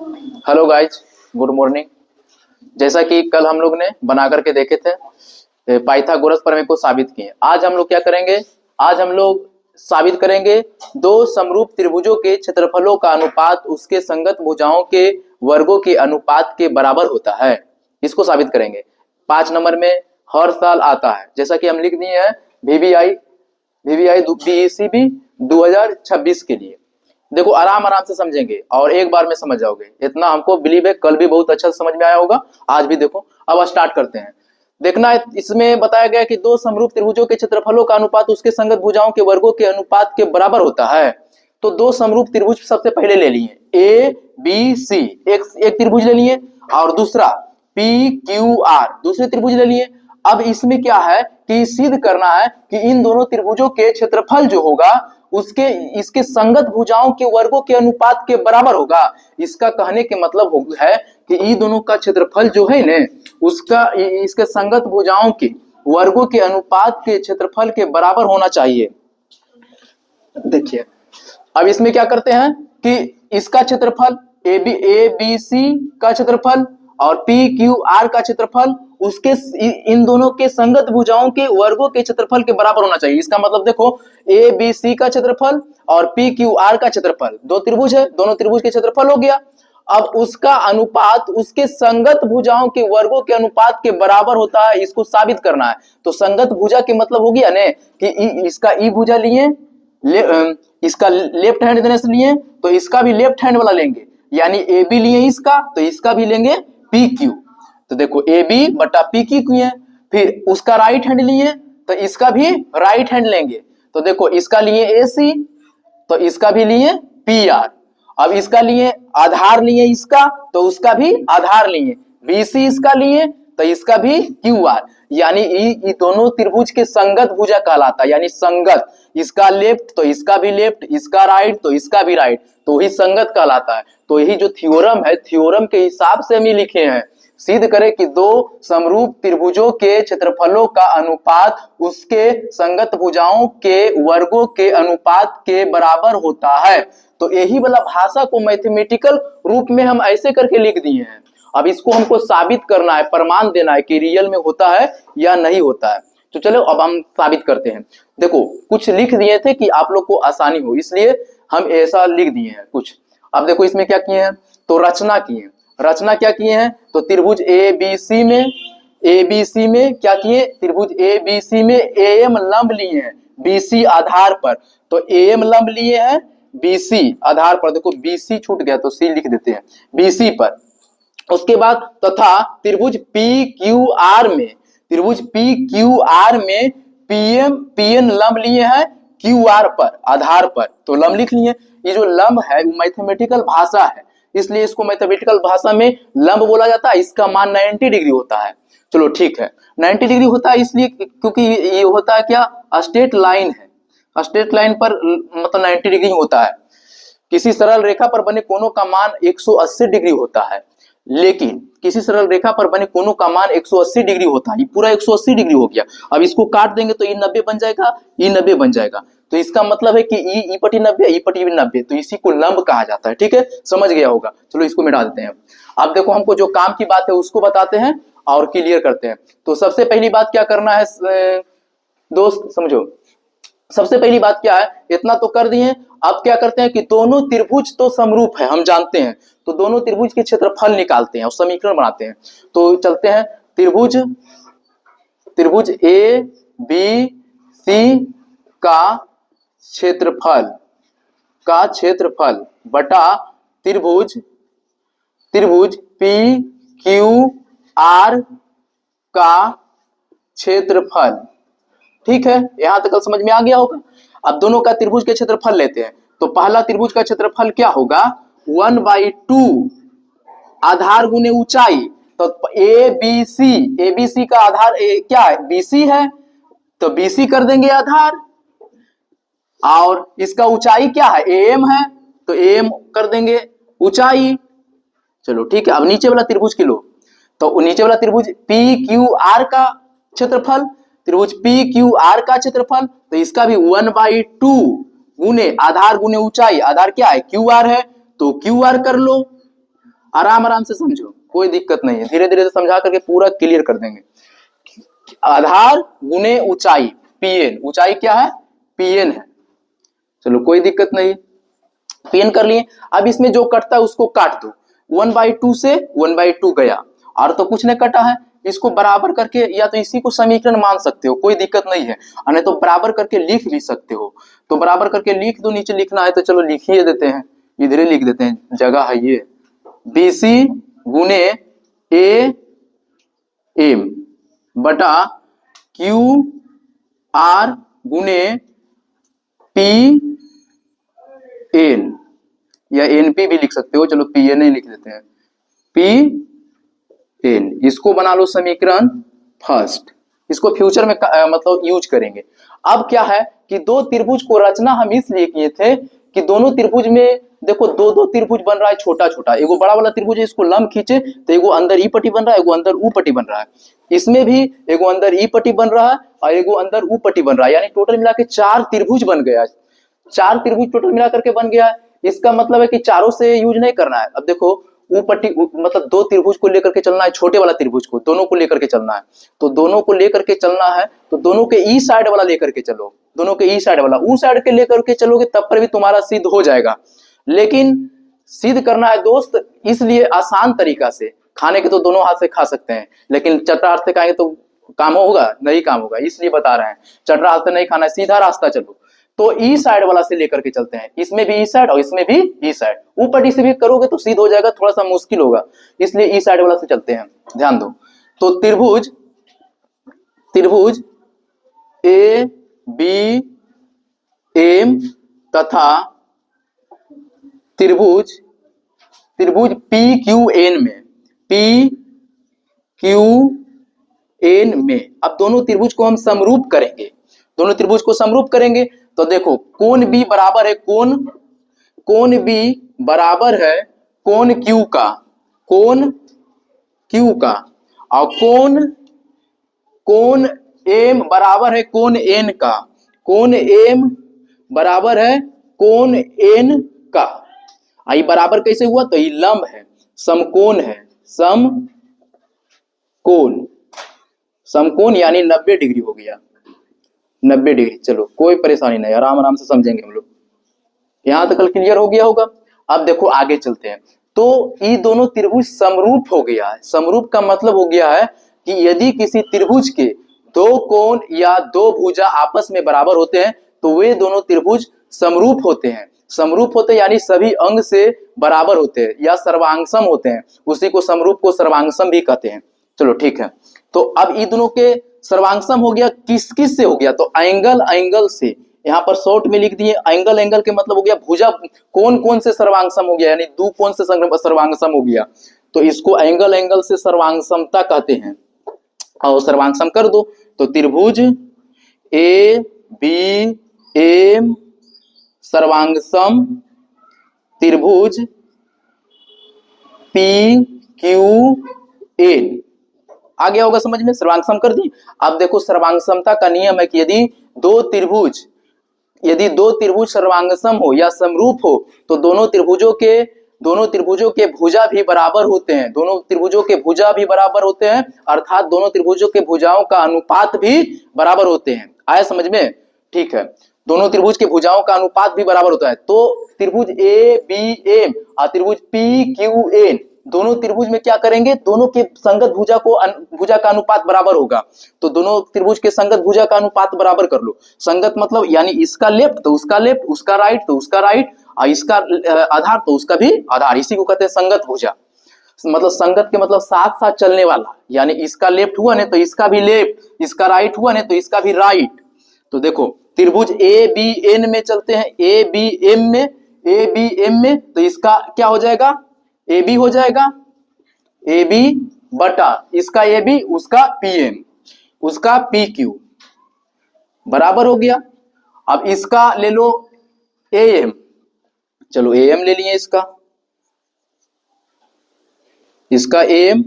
Hello guys, good morning. जैसा कि कल हम लोग ने बना करके देखे थे पाइथागोरस प्रमेय को साबित किए। आज हम लोग क्या करेंगे? आज हम लोग साबित करेंगे दो समरूप त्रिभुजों के क्षेत्रफलों का अनुपात उसके संगत भुजाओं के वर्गों के अनुपात के बराबर होता है। इसको साबित करेंगे। 5 नंबर में हर साल आता है, जैसा कि हम लिख दिए हैं VVI BECB 2026 के लिए। देखो आराम आराम से समझेंगे और एक बार में समझ जाओगे, इतना हमको बिलीव है। कल भी बहुत अच्छा समझ में आया होगा, आज भी देखो। अब स्टार्ट करते हैं। देखना, इसमें बताया गया कि दो समरूप त्रिभुजों के क्षेत्रफलों का अनुपात उसके संगत भुजाओं के वर्गों के अनुपात के बराबर होता है। तो दो समरूप त्रिभुज सबसे पहले ले लिए, ABC, एक त्रिभुज ले लिए, और दूसरा PQR दूसरे त्रिभुज ले लिए। अब इसमें क्या है कि सिद्ध करना है कि इन दोनों त्रिभुजों के क्षेत्रफल जो होगा उसके इसके संगत भुजाओं के वर्गों के अनुपात के बराबर होगा। इसका कहने के मतलब है कि इन दोनों का क्षेत्रफल जो है ना, उसका इसके संगत भुजाओं के वर्गों के अनुपात के क्षेत्रफल के बराबर होना चाहिए। देखिए, अब इसमें क्या करते हैं कि इसका क्षेत्रफल ABC का क्षेत्रफल और PQR का क्षेत्रफल उसके इन दोनों के संगत भुजाओं के वर्गों के क्षेत्रफल के बराबर होना चाहिए। इसका मतलब देखो, ABC का क्षेत्रफल और PQR का क्षेत्रफल, दो त्रिभुज है, दोनों त्रिभुज के क्षेत्रफल हो गया। अब उसका अनुपात उसके संगत भुजाओं के वर्गों के अनुपात के बराबर होता है, इसको साबित करना है। तो संगत भुजा के मतलब हो गया ना कि इसका ई भुजा लिए, इसका लेफ्ट हैंड देने से लिए तो इसका भी लेफ्ट हैंड वाला लेंगे, यानी AB लिए इसका तो इसका भी लेंगे PQ। तो देखो AB बटा PQ है। फिर उसका राइट हैंड लिए तो इसका भी राइट हैंड लेंगे। तो देखो, इसका लिए AC तो इसका भी लिए PR। अब इसका लिए आधार लिए इसका तो उसका भी आधार लिए, BC इसका लिए तो इसका भी QR। यानी ये दोनों त्रिभुज के संगत भुजा कहलाता है, यानी संगत। इसका लेफ्ट तो इसका भी लेफ्ट, इसका राइट तो इसका भी राइट, तो ही संगत कहलाता है। तो यही जो थ्योरम है, थ्योरम के हिसाब से हम ये लिखे हैं, सिद्ध करें कि दो समरूप त्रिभुजों के क्षेत्रफलों का अनुपात उसके संगत भुजाओं के वर्गों के अनुपात के बराबर होता है। तो यही वाला भाषा को मैथमेटिकल रूप में हम ऐसे करके लिख दिए हैं। अब इसको हमको साबित करना है, प्रमाण देना है कि रियल में होता है या नहीं होता है। तो चलो अब हम साबित करते हैं। देखो, कुछ लिख दिए थे कि आप लोग को आसानी हो, इसलिए हम ऐसा लिख दिए हैं कुछ। अब देखो इसमें क्या किए हैं, तो रचना किए। रचना क्या किए हैं, तो त्रिभुज ABC में क्या किए, त्रिभुज ABC में AM लंब लिए हैं BC आधार पर। तो AM लंब लिए हैं BC आधार पर। देखो BC छूट गया तो C लिख देते हैं, BC पर। उसके बाद तथा त्रिभुज PQR में PN लंब लिए हैं QR पर आधार पर। तो लंब लिख लिए। ये जो लंब है वो मैथमेटिकल भाषा है, इसलिए इसको मैथमेटिकल भाषा में लंब बोला जाता है। इसका मान 90 डिग्री होता है। चलो ठीक है, 90 डिग्री होता है इसलिए क्योंकि ये होता है क्या, स्ट्रेट लाइन है। स्ट्रेट लाइन पर मतलब 90 डिग्री होता है। किसी सरल रेखा पर बने कोनों का मान 180 डिग्री होता है, लेकिन किसी सरल रेखा पर बने कोनों का मान 180 डिग्री होता है। ये पूरा 180 डिग्री हो गया। अब इसको काट देंगे तो ये 90 बन जाएगा, ये 90 बन जाएगा। तो इसका मतलब है कि ई पटी 90, ई पटी भी 90, तो इसी को लंब कहा जाता है। ठीक है, समझ गया होगा। चलो इसको मिटा देते हैं। अब देखो, हमको जो काम की बात है उसको बताते हैं और क्लियर करते हैं। तो सबसे पहली बात क्या करना है दोस्त, समझो। सबसे पहली बात क्या है, इतना तो कर दिए। अब क्या करते हैं कि दोनों त्रिभुज तो समरूप है, हम जानते हैं। तो दोनों त्रिभुज के क्षेत्रफल निकालते हैं और समीकरण बनाते हैं। तो चलते हैं, त्रिभुज ABC का क्षेत्रफल बटा त्रिभुज PQR का क्षेत्रफल। ठीक है, यहां तक समझ में आ गया होगा। अब दोनों का त्रिभुज के क्षेत्रफल लेते हैं। तो पहला त्रिभुज का क्षेत्रफल क्या होगा, 1/2 आधार गुने ऊंचाई। तो ABC का आधार क्या है, BC है, तो BC कर देंगे आधार, और इसका ऊंचाई क्या है, AM है, तो AM कर देंगे ऊंचाई। चलो ठीक है, अब नीचे वाला त्रिभुज की लो। तो नीचे वाला त्रिभुज PQR का क्षेत्रफल, त्रिभुज PQR का क्षेत्रफल, तो इसका भी 1/2 गुने आधार गुने ऊंचाई। आधार क्या है, QR है, तो QR कर लो। आराम आराम से समझो, कोई दिक्कत नहीं है, धीरे धीरे से समझा करके पूरा क्लियर कर देंगे। आधार गुने ऊंचाई Pn, ऊंचाई क्या है Pn है, चलो कोई दिक्कत नहीं, Pn कर लिए। अब इसमें जो कटता है उसको काट दो, 1/2 से 1/2 गया, और तो कुछ नहीं कटा है, इसको बराबर करके या तो इसी को समीकरण मान सकते हो, कोई दिक्कत नहीं है, नहीं तो बराबर करके लिख भी सकते हो, तो बराबर करके लिख दो, नीचे लिखना है तो चलो लिख ही देते हैं, इधर ही लिख देते हैं, जगह है ये, BC गुने AM बटा QR गुने PN, या NP भी लिख सकते हो, चलो PN ही लिख देते हैं, PN, इसको बना लो समीकरण फर्स्ट, इसको फ्यूचर में मतलब यूज करेंगे। अब क्या है कि दो त्रिभुज को रचना हम इसलिए किए थे कि दोनों त्रिभुज में देखो दो दो त्रिभुज बन रहा है छोटा छोटा, एगो बड़ा वाला त्रिभुज है, इसको लंब खींचे तो एगो अंदर ई पट्टी बन रहा है, एगो अंदर ऊ पट्टी बन रहा है, इसमें भी एगो अंदर ई पट्टी बन रहा है और एगो अंदर ऊ पट्टी बन रहा है, यानी टोटल मिला के 4 त्रिभुज बन गया, 4 त्रिभुज टोटल मिला करके बन गया है। इसका मतलब है कि चारों से यूज नहीं करना है। अब देखो ऊ पट्टी मतलब दो त्रिभुज को लेकर के चलना है, छोटे वाला त्रिभुज को, दोनों को लेकर के चलना है, तो दोनों को लेकर के चलना है तो दोनों के ई साइड वाला लेकर के चलो, दोनों के ई साइड वाला, ऊ साइड के लेकर के चलोगे तब पर भी तुम्हारा सिद्ध हो जाएगा, लेकिन सिद्ध करना है दोस्त इसलिए आसान तरीका से, खाने के तो दोनों हाथ से खा सकते हैं, लेकिन चटरा हाथ से खाएंगे तो काम होगा नहीं, काम होगा, इसलिए बता रहे हैं चटरा हाथ से नहीं खाना है, सीधा रास्ता चलो, तो ई साइड वाला से लेकर के चलते हैं, इसमें भी ई साइड और इसमें भी ई साइड, ऊपर से भी करोगे तो सीध हो जाएगा, थोड़ा सा मुश्किल होगा, इसलिए ई साइड वाला से चलते हैं, ध्यान दो। तो त्रिभुज ABM तथा त्रिभुज PQN में अब दोनों त्रिभुज को हम समरूप करेंगे, दोनों त्रिभुज को समरूप करेंगे तो देखो कोण B बराबर है कोण B बराबर है कोण Q का, और कोण M बराबर है कोण N का, कोण M बराबर है कोण N का। आई बराबर कैसे हुआ, तो ये लंब है, समकोण है, समकोण यानी 90 डिग्री हो गया, 90 डिग्री, चलो कोई परेशानी नहीं, आराम आराम से समझेंगे हम लोग, यहां तक क्लियर हो गया होगा। अब देखो आगे चलते हैं, तो ये दोनों त्रिभुज समरूप हो गया है, समरूप का मतलब हो गया है कि यदि किसी त्रिभुज के दो कोण या दो भुजा आपस में बराबर होते हैं तो वे दोनों त्रिभुज समरूप होते हैं, समरूप होते हैं यानी सभी अंग से बराबर होते हैं या सर्वांगसम होते हैं, उसी को समरूप को सर्वांगसम भी कहते हैं। चलो ठीक है, तो अब ये दोनों के सर्वांगसम हो गया, किस किस से हो गया, तो एंगल से, यहाँ पर शॉर्ट में लिख दिए एंगल के मतलब हो गया भुजा, कौन से सर्वांगसम हो गया, यानी दो कोण से सर्वांगसम हो गया, तो इसको एंगल से सर्वांगसमता कहते हैं, और सर्वांगसम कर दो तो त्रिभुज ABM सर्वांगसम त्रिभुज PQN, आ गया होगा समझ में, सर्वांगसम कर दी। अब देखो सर्वांगसमता का नियम है कि यदि दो त्रिभुज सर्वांगसम हो या समरूप हो तो दोनों त्रिभुजों के भुजा भी बराबर होते हैं, दोनों त्रिभुजों के भुजा भी बराबर होते हैं, अर्थात दोनों त्रिभुजों के भुजाओं का अनुपात भी बराबर होते हैं, आया समझ में, ठीक है, दोनों त्रिभुज के भुजाओं का अनुपात भी बराबर होता है, तो त्रिभुज ABM और त्रिभुज PQN दोनों त्रिभुज में क्या करेंगे, दोनों के संगत भुजा का अनुपात बराबर होगा, तो दोनों त्रिभुज के संगत भुजा का अनुपात बराबर कर लो, संगत मतलब यानी इसका लेफ्ट तो उसका लेफ्ट, उसका राइट तो उसका राइट, और इसका आधार तो उसका भी आधार, इसी को कहते हैं संगत भुजा, मतलब संगत के मतलब साथ साथ चलने वाला, यानी इसका लेफ्ट हुआ नहीं तो इसका भी लेफ्ट, इसका राइट हुआ नहीं तो इसका भी राइट। तो देखो त्रिभुज ABN में चलते हैं, ABM में तो इसका क्या हो जाएगा, AB हो जाएगा, AB बटा इसका AB उसका PM उसका PQ बराबर हो गया। अब इसका ले लो AM, चलो AM ले लिए, इसका AM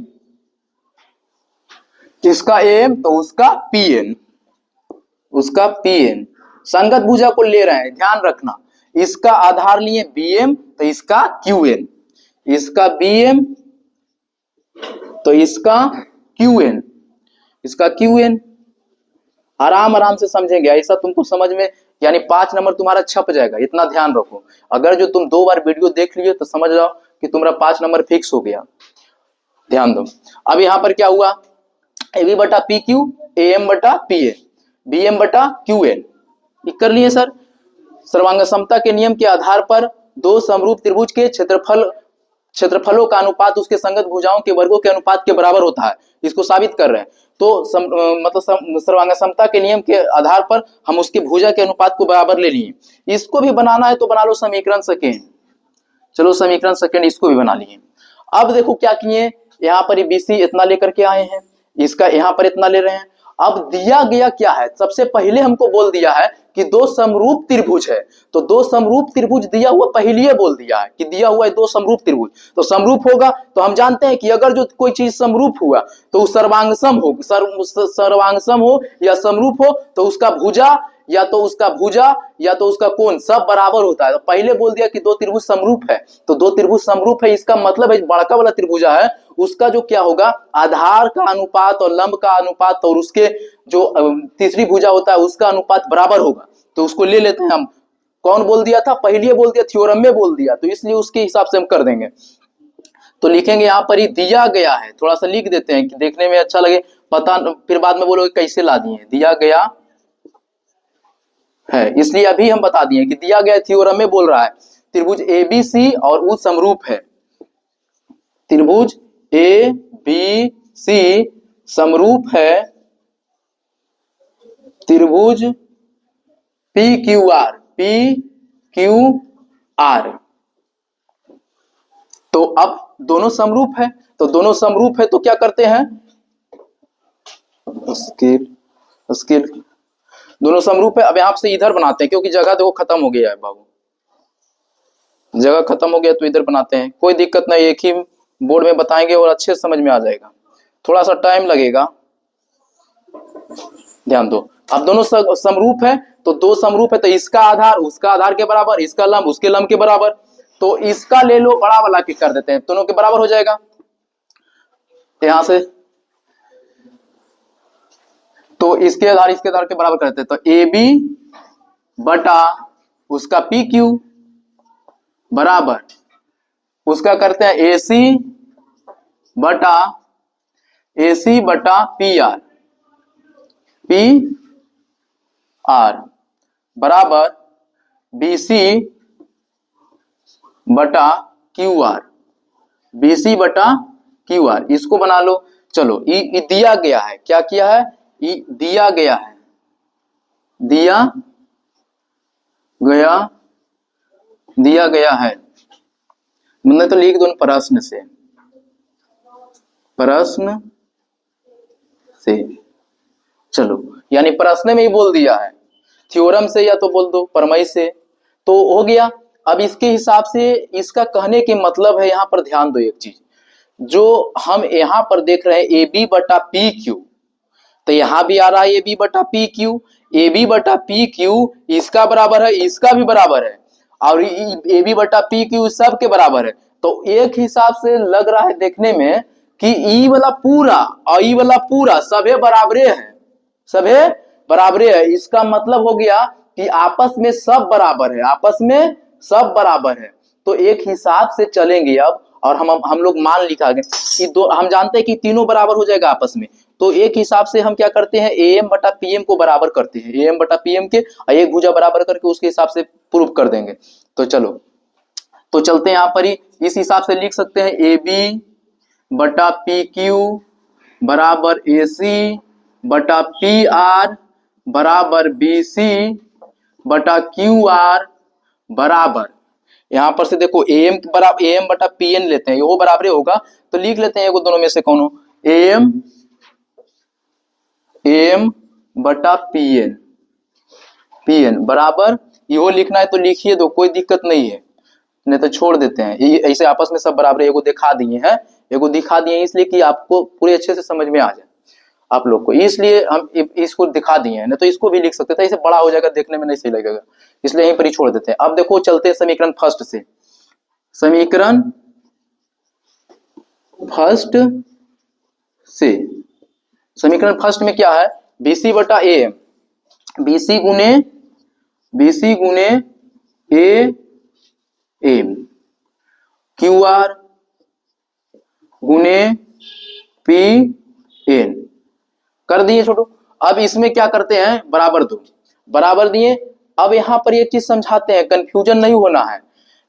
तो उसका PN संगत भुजा को ले रहे हैं, ध्यान रखना, इसका आधार लिए BM तो इसका QN, इसका BM तो इसका QN, इसका QN आराम से समझेंगे, ऐसा तुमको समझ में, यानी 5 नंबर तुम्हारा छप जाएगा, इतना ध्यान रखो। अगर जो तुम 2 बार वीडियो देख लिए तो समझ जाओ कि तुम्हारा 5 नंबर फिक्स हो गया। ध्यान दो। अब यहां पर क्या हुआ, AB बटा PQ, AM बटा PA, BM बटा QN, कर लिए सर। सर्वांग समता के नियम के आधार पर दो समरूप त्रिभुज के क्षेत्रफलों का अनुपात उसके संगत भुजाओं के वर्गों के अनुपात के बराबर होता है, इसको साबित कर रहे हैं। तो मतलब सर्वांग समता के नियम के आधार पर हम उसके भुजा के अनुपात को बराबर ले लिए। इसको भी बनाना है तो बना लो समीकरण सेकेंड, चलो समीकरण सेकेंड इसको भी बना लिए। अब देखो क्या किए, यहाँ पर BC इतना लेकर के आए हैं, इसका यहाँ पर इतना ले रहे हैं। अब दिया गया क्या है, सबसे पहले हमको बोल दिया है कि दो समरूप त्रिभुज है, तो दो समरूप त्रिभुज दिया हुआ पहले बोल दिया है कि दिया हुआ है दो समरूप त्रिभुज, तो समरूप होगा तो हम जानते हैं कि अगर जो कोई चीज समरूप हुआ तो सर्वांगसम हो, सर्वांगसम हो या समरूप हो तो उसका भुजा या तो उसका कोण सब बराबर होता है। तो पहले बोल दिया कि दो त्रिभुज समरूप है, तो दो त्रिभुज समरूप है, इसका मतलब है बड़का वाला त्रिभुजा है उसका जो क्या होगा, आधार का अनुपात और लंब का अनुपात और उसके जो तीसरी भुजा होता है उसका अनुपात बराबर होगा। तो उसको ले लेते हैं हम, कौन बोल दिया था, पहले बोल दिया, थ्योरम में बोल दिया, तो इसलिए उसके हिसाब से हम कर देंगे। तो लिखेंगे यहाँ पर ही दिया गया है, थोड़ा सा लिख देते हैं कि देखने में अच्छा लगे, पता फिर बाद में बोलोगे कैसे ला दिए, दिया गया है, इसलिए अभी हम बता दिए कि दिया गया थ्योरम में बोल रहा है त्रिभुज ABC और वो समरूप है, त्रिभुज ABC समरूप है त्रिभुज PQR, तो अब दोनों समरूप है, तो दोनों समरूप है तो क्या करते हैं, स्केल दोनों समरूप है। अब यहां से इधर बनाते हैं क्योंकि जगह देखो खत्म हो गया है बाबू, जगह खत्म हो गया तो इधर बनाते हैं, कोई दिक्कत नहीं, एक ही बोर्ड में बताएंगे और अच्छे से समझ में आ जाएगा, थोड़ा सा टाइम लगेगा, ध्यान दो। अब दोनों समरूप है तो दो समरूप है तो इसका आधार उसका आधार के बराबर, इसका लंब उसके लंब के बराबर, तो इसका ले लो बड़ा वाला के कर देते हैं, दोनों के बराबर हो जाएगा। यहां से तो इसके आधार के बराबर करते हैं, तो AB बटा उसका PQ बराबर उसका करते हैं AC बटा PR बराबर BC बटा QR, इसको बना लो। चलो ये दिया गया है, क्या किया है, दिया गया है, मैंने तो लिख दो प्रश्न से, चलो यानी प्रश्न में ही बोल दिया है, थ्योरम से या तो बोल दो प्रमेय से, तो हो गया। अब इसके हिसाब से इसका कहने के मतलब है, यहां पर ध्यान दो एक चीज, जो हम यहां पर देख रहे हैं AB बटा PQ, तो यहां भी आ रहा है AB बटा PQ, AB बटा PQ इसका बराबर है, इसका भी बराबर है, और AB बटा PQ सब के बराबर है, तो एक हिसाब से लग रहा है देखने में कि ई वाला पूरा और ई वाला पूरा सभे बराबरे है, इसका मतलब हो गया कि आपस में सब बराबर है, तो एक हिसाब से चलेंगे अब, और हम लोग मान लिखा गया कि दो, हम जानते हैं कि तीनों बराबर हो जाएगा आपस में, तो एक हिसाब से हम क्या करते हैं, AM बटा PM को बराबर करते हैं, AM बटा PM के एक भुजा बराबर करके उसके हिसाब से प्रूव कर देंगे। तो चलो तो चलते हैं यहाँ पर ही, इस हिसाब से लिख सकते हैं AB बटा PQ बराबर AC बटा PR बराबर BC बटा QR बराबर, यहां पर से देखो AM बटा PN लेते हैं, वो बराबर होगा, तो लिख लेते हैं एगो दोनों में से कोनो, AM बटा PN बराबर, यो लिखना है तो लिखिए दो, कोई दिक्कत नहीं है, नहीं तो छोड़ देते हैं, ऐसे आपस में सब बराबर, एगो दिखा दिए इसलिए कि आपको पूरे अच्छे से समझ में आ जाए आप लोग को, इसलिए हम इसको दिखा दिए हैं, नहीं तो इसको भी लिख सकते थे, इसे बड़ा हो जाएगा, देखने में नहीं सही लगेगा, इसलिए यहीं पर ही छोड़ देते हैं। अब देखो चलते हैं समीकरण फर्स्ट से, समीकरण फर्स्ट से। समीकरण फर्स्ट में क्या है, BC बटा AM, BC गुने AM, QR गुने PN कर दिए छोटू। अब इसमें क्या करते हैं, बराबर दो, बराबर दिए। अब यहां पर एक चीज समझाते हैं, कंफ्यूजन नहीं होना है।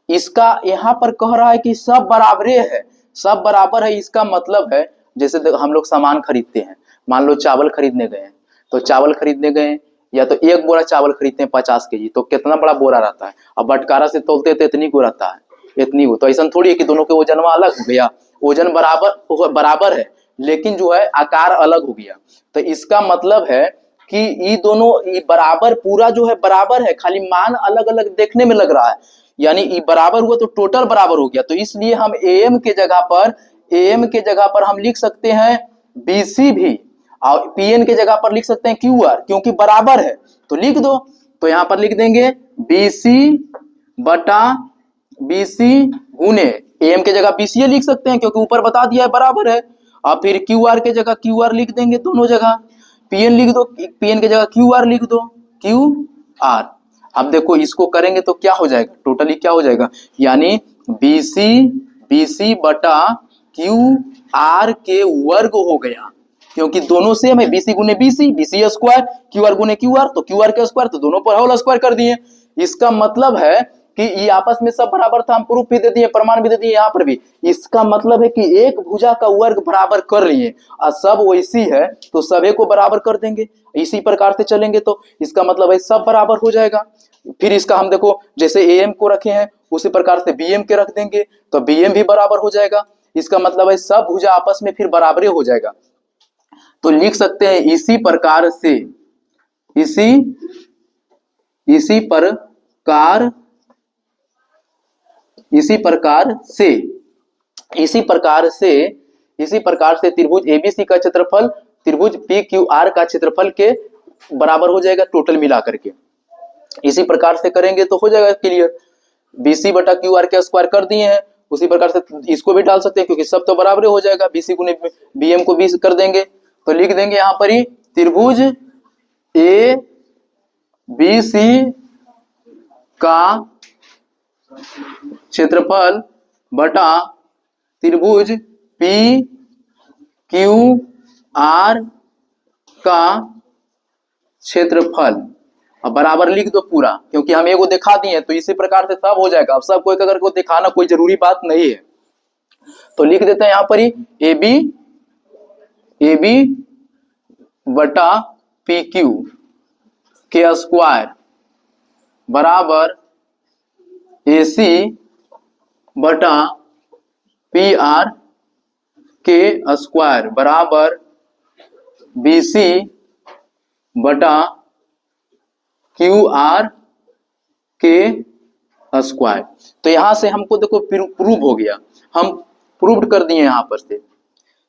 इसका यहां पर कह रहा है कि सब बराबरे है, सब बराबर है। इसका मतलब है जैसे हम लोग सामान खरीदते हैं, मान लो चावल खरीदने गए हैं, तो चावल खरीदने गए या तो एक बोरा चावल खरीदते हैं 50 केजी, तो कितना बड़ा बोरा रहता है। अब बटकारा से तोलते तो इतनी को रहता है, इतनी हो। तो ऐसा थोड़ी है कि दोनों के वजन अलग हो गया, वजन बराबर है लेकिन जो है आकार अलग हो गया। तो इसका मतलब है कि ये दोनों बराबर, पूरा जो है बराबर है, खाली मान अलग अलग देखने में लग रहा है। यानी ये बराबर हुआ तो टोटल बराबर हो गया। तो इसलिए हम AM के जगह पर हम लिख सकते हैं BC भी, और PN के जगह पर लिख सकते हैं QR, क्योंकि बराबर है तो लिख दो। तो यहां पर लिख देंगे BC बटा BC गुने AM के जगह BCA लिख सकते हैं क्योंकि ऊपर बता दिया है बराबर है। और फिर QR के जगह QR लिख देंगे दोनों जगह, PN लिख दो, PN के जगह QR लिख दो, QR। अब देखो इसको करेंगे तो क्या हो जाएगा, टोटली क्या हो जाएगा, यानी BC बटा QR के वर्ग हो गया, क्योंकि दोनों सेम है। BC गुने BC स्क्वायर, QR गुने QR, तो QR के स्क्वायर, तो दोनों पर होल स्क्वायर कर दिए। इसका मतलब है कि ये आपस में सब बराबर था, हम प्रूफ भी दे दिए, प्रमाण भी दे दिए यहाँ पर भी। इसका मतलब है कि एक भुजा का वर्ग बराबर कर लिए और सब वैसी है तो सभी को बराबर कर देंगे। इसी प्रकार से चलेंगे तो इसका मतलब है सब बराबर हो जाएगा। फिर इसका हम देखो जैसे AM को रखे हैं उसी प्रकार से BM के रख देंगे तो BM भी बराबर हो जाएगा। इसका मतलब है सब भुजा आपस में फिर बराबर हो जाएगा। तो लिख सकते हैं इसी प्रकार से त्रिभुज ABC का क्षेत्रफल त्रिभुज PQR का क्षेत्रफल के बराबर हो जाएगा टोटल मिला करके। इसी प्रकार से करेंगे तो हो जाएगा क्लियर। BC बटा QR के स्क्वायर कर दिए हैं, उसी प्रकार से इसको भी डाल सकते हैं क्योंकि सब तो बराबर हो जाएगा। BC गुने BM को 20 कर देंगे तो लिख देंगे यहां पर ही त्रिभुज ABC का क्षेत्रफल बटा त्रिभुज PQR का क्षेत्रफल। अब बराबर लिख दो पूरा, क्योंकि हम एगो दिखा दिए तो इसी प्रकार से सब हो जाएगा। अब सब कोई अगर को दिखाना कोई जरूरी बात नहीं है तो लिख देते हैं यहां पर ही AB बटा PQ के स्क्वायर बराबर AC बटा PR के स्क्वायर बराबर BC बटा QR के स्क्वायर। तो यहां से हमको देखो प्रूव हो गया, हम प्रूव्ड कर दिए यहां पर से,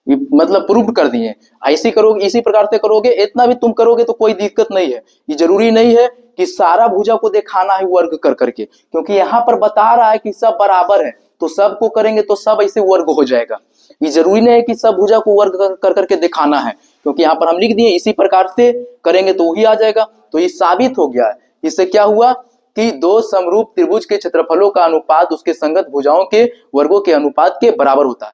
मतलब प्रूव्ड कर दिए। ऐसे करोगे, इसी प्रकार से करोगे, इतना भी तुम करोगे तो कोई दिक्कत नहीं है। ये जरूरी नहीं है कि सारा भुजा को दिखाना है वर्ग कर करके, क्योंकि यहाँ पर बता रहा है कि सब बराबर है तो सबको करेंगे तो सब ऐसे वर्ग हो जाएगा। ये जरूरी नहीं है कि सब भुजा को वर्ग कर करके दिखाना है, क्योंकि यहाँ पर हम लिख दिए इसी प्रकार से करेंगे तो वही आ जाएगा। तो ये साबित हो गया है। इससे क्या हुआ कि दो समरूप त्रिभुज के क्षेत्रफलों का अनुपात उसके संगत भुजाओं के वर्गों के अनुपात के बराबर होता है।